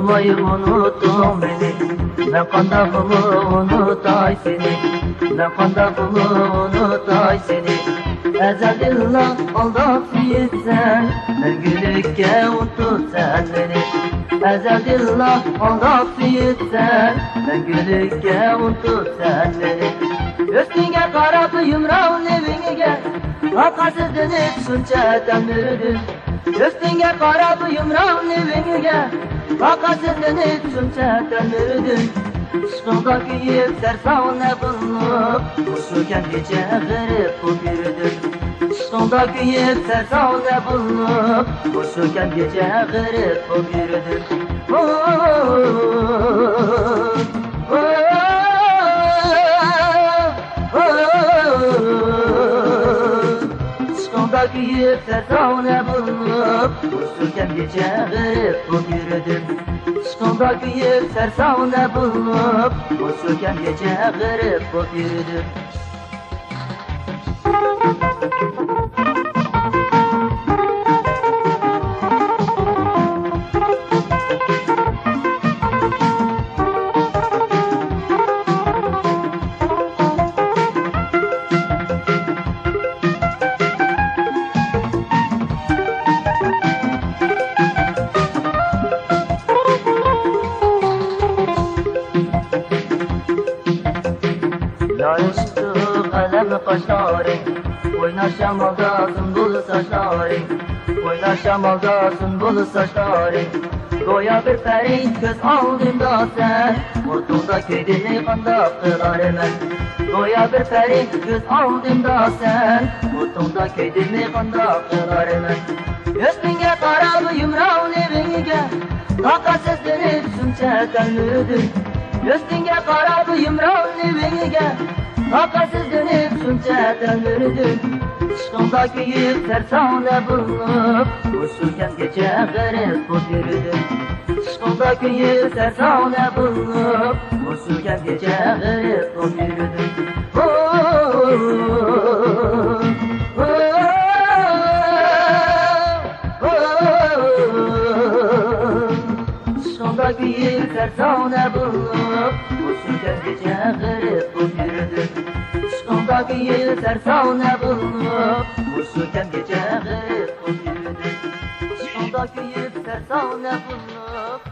tanımayı unuttun beni. Ben kandakımı unutay seni. Ben kandakımı unutay seni. Ezelillah aldaf sen, ben gülükke unutut sen beni. Ezelillah aldaf sen, ben gülükke unutut sen beni. Üstüne karabı yumrağın evine gel, vakasız dönüp sunçadan bürüdüm. Üstüne karabı yumrağın evine gel, vakasız dönüp sunçadan bürüdüm. Işkındaki yükser savuna bulup, koşurken gece garip bu bürüdüm. Işkındaki yükser savuna bulup, koşurken gece garip bu bürüdüm. Işkındaki yükser savuna bulup, koşurken gece garip bu bürüdüm. Işkındaki yükser savuna bulup, koşurken gece garip bu bürüdüm. Yarıştı kalem kaşların, oynar şamalda sümbül saçların. Oynar şamalda sümbül saçların. Goya bir peri göz aldığımda sen, ortada köydeni kandak kılar hemen. Goya bir peri göz aldığımda sen, ortada köydeni kandak kılar hemen. Üstüne karabı yumrağın evine gel, vakasız dönüp sunçadan yürüdüm. Üstüne karabı yumrağın evine gel, vakasız dönüp sunçadan yürüdüm. Işkındaki yükser savuna bulup, koşurken gece garip bu bürüdüm. Işkındaki yükser savuna bulup, koşurken gece garip bu bürüdüm. Işkındaki yükser savuna bulup, koşurken gece garip bu bürüdüm. Işkındaki yükser savuna bulup, koşurken gece garip bu bürüdüm. Işkındaki yükser savuna bulup,